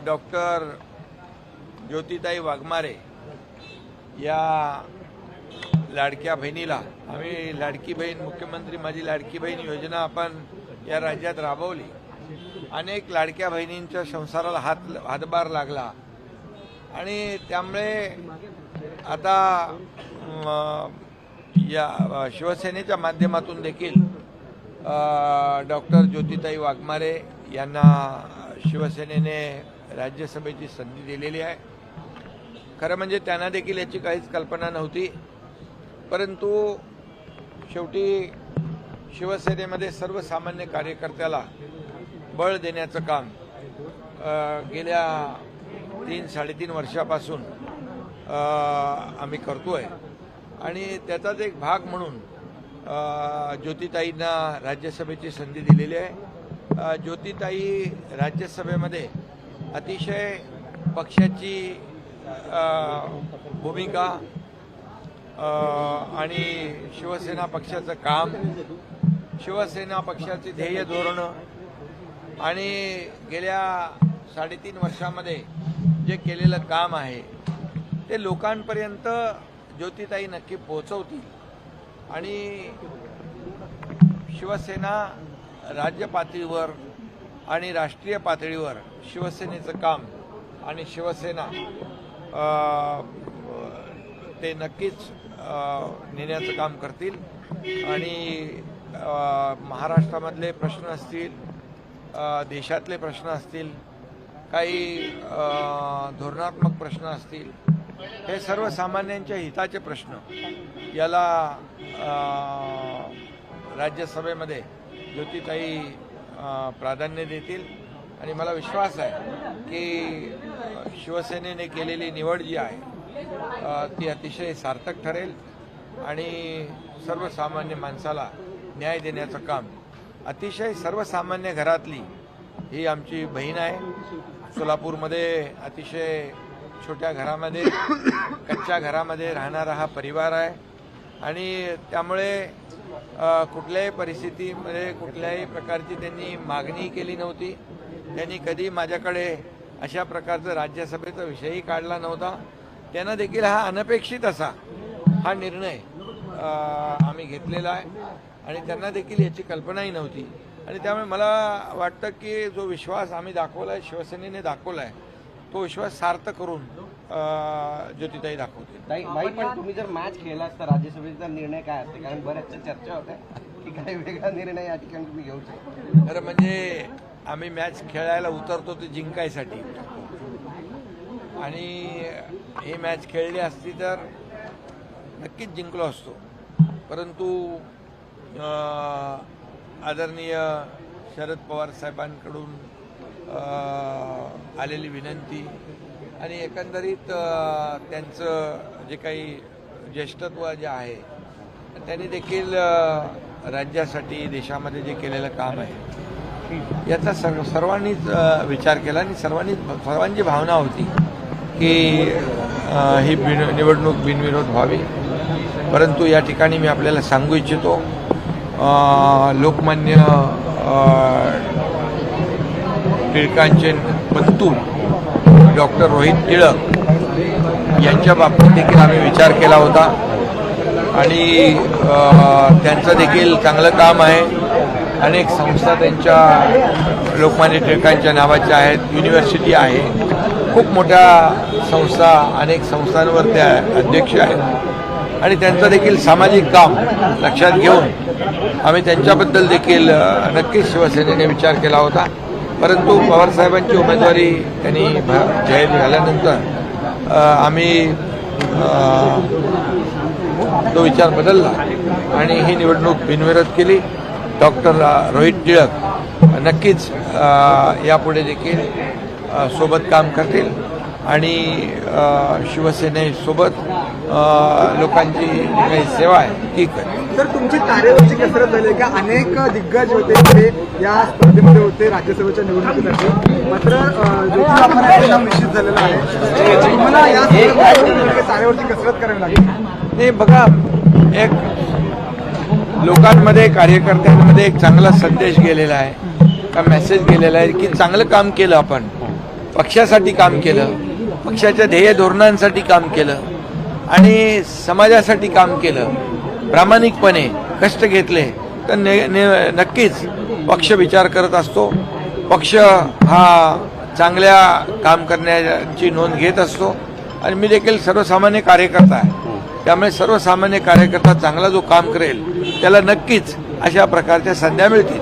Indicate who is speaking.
Speaker 1: Doctor ज्योतिताई वाघमारे या लाडक्या बहिणीला आम्ही लाडकी बहीण मुख्यमंत्री माझी लाडकी बहीण योजना आपण या राज्यात राबवली। अनेक लाडक्या बहिणींच्या संसाराला हातभार लागला आणि त्यामुळे आता या शिवसेनेच्या माध्यमातून देखील डॉक्टर ज्योतिताई वाघमारे यांना शिवसेनेने राज्यसभेची संधी दिलेली आहे। खरं म्हणजे त्यांना देखील याची काहीच कल्पना नव्हती, परंतु शेवटी शिवसेनेमध्ये सर्वसामान्य कार्यकर्त्याला बळ देण्याचं काम गेल्या 3-3.5 वर्षापासून आम्ही करतोय आणि त्याचाच एक भाग म्हणून ज्योतिताईंना राज्यसभेची संधी दिलेली आहे। ज्योतिताई राज्यसभेमध्ये अतिशय पक्षाची भूमिका आणि शिवसेना पक्षाचं काम, शिवसेना पक्षाची ध्येय धोरणं आणि गेल्या 3.5 वर्षामध्ये जे केलेलं काम आहे ते लोकांपर्यंत ज्योतिताई नक्की पोहोचवतील आणि शिवसेना राज्य पातळीवर आणि राष्ट्रीय पातळीवर शिवसेनेचं काम आणि शिवसेना ते नक्कीच नेण्याचं काम करतील आणि महाराष्ट्रामधले प्रश्न असतील, देशातले प्रश्न असतील, काही धोरणात्मक प्रश्न असतील, हे सर्वसामान्यांच्या हिताचे प्रश्न याला राज्यसभेमध्ये ज्योतिताई प्राधान्य देतील आणि मला विश्वास आहे की शिवसेनेने केलेली निवड जी आहे ती अतिशय सार्थक ठरेल आणि सर्वसामान्य माणसाला न्याय देण्याचं काम अतिशय सर्वसामान्य घरातली ही आमची बहीण आहे। सोलापूरमध्ये अतिशय छोट्या घरामध्ये कच्च्या घरामध्ये राहणारा हा परिवार आहे आणि त्यामुळे कुठल्याही परिस्थितीमध्ये कुठल्याही प्रकारची त्यांनी मागणी केली नव्हती। त्यांनी कधी माझ्याकडे अशा प्रकारचा राज्यसभेचा विषयही काढला नव्हता। त्यांना देखील हा अनपेक्षित असा हा निर्णय आम्ही घेतलेला आहे आणि त्यांना देखील याची कल्पनाही नव्हती आणि त्यामुळे मला वाटतं की जो विश्वास आम्ही दाखवला आहे, शिवसेनेने दाखवला आहे, तो विश्वास सार्थ करून ज्योतिताई दाखवते।
Speaker 2: पण तुम्ही जर मॅच खेळला तर राज्यसभेचा निर्णय काय असते? कारण बऱ्याचशा चर्चा होत्या की काही वेगळा निर्णय या ठिकाणी तुम्ही घेऊ शकता।
Speaker 1: खरं म्हणजे आम्ही मॅच खेळायला उतरतो ते जिंकायसाठी आणि ही मॅच खेळली असती तर नक्कीच जिंकलो असतो, परंतु आदरणीय शरद पवार साहेबांकडून आलेली विनंती आणि एकंदरीत त्यांचं जे काही ज्येष्ठत्व जे आहे त्यांनी देखील राज्यासाठी देशामध्ये जे केलेलं काम आहे याचा सर्वांनीच विचार केला आणि सर्वांची भावना होती की ही निवडणूक बिनविरोध व्हावी। परंतु या ठिकाणी मी आपल्याला सांगू इच्छितो लोकमान्य टिळकांचे बंधू डॉक्टर रोहित टिळक यांच्या बाबतीत देखील आम्ही विचार केला होता आणि त्यांचं देखील चांगलं काम आहे। अनेक संस्था त्यांच्या लोकमान्य टिळकांच्या नावाच्या आहेत, युनिव्हर्सिटी आहे, खूप मोठ्या संस्था, अनेक संस्थांवर त्या अध्यक्ष आहेत आणि त्यांचं देखील सामाजिक काम लक्षात घेऊन आम्ही त्यांच्याबद्दल देखील नक्कीच शिवसेनेने विचार केला होता। परंतु पवारसाहेबांची उमेदवारी त्यांनी जाहीर झाल्यानंतर आम्ही तो विचार बदलला आणि ही निवडणूक बिनविरोध केली। डॉक्टर रोहित टिळक नक्कीच यापुढे देखील सोबत काम करतील आणि शिवसेनेसोबत लोकांची काही सेवा आहे ती करतील।
Speaker 3: तर तुमची कार्यवरची कसरत झाली का? अनेक दिग्गज होते ते या स्पर्धेमध्ये होते राज्यसभेच्या निवडणुकीसाठी, मात्र ज्योतिताई निश्चित झालेला आहे। तुम्हाला या कार्यवरची कसरत करावी लागेल।
Speaker 1: नाही बघा, एक लोकांमध्ये कार्यकर्त्यांमध्ये एक चांगला संदेश गेलेला आहे, का मेसेज गेलेला आहे की चांगलं काम केलं आपण पक्षासाठी काम केलं, पक्षाच्या ध्येय धोरणांसाठी काम केलं आणि समाजासाठी काम केलं, प्रामाणिकपणे कष्ट घेतले तर नक्कीच पक्ष विचार करत असतो. पक्ष हा चांगल्या काम करण्याची नोंद घेत असतो आणि मी देखील सर्वसामान्य कार्यकर्ता आहे. त्यामुळे सर्वसामान्य कार्यकर्ता चांगला जो काम करेल त्याला नक्कीच अशा प्रकारच्या संध्या मिळतील.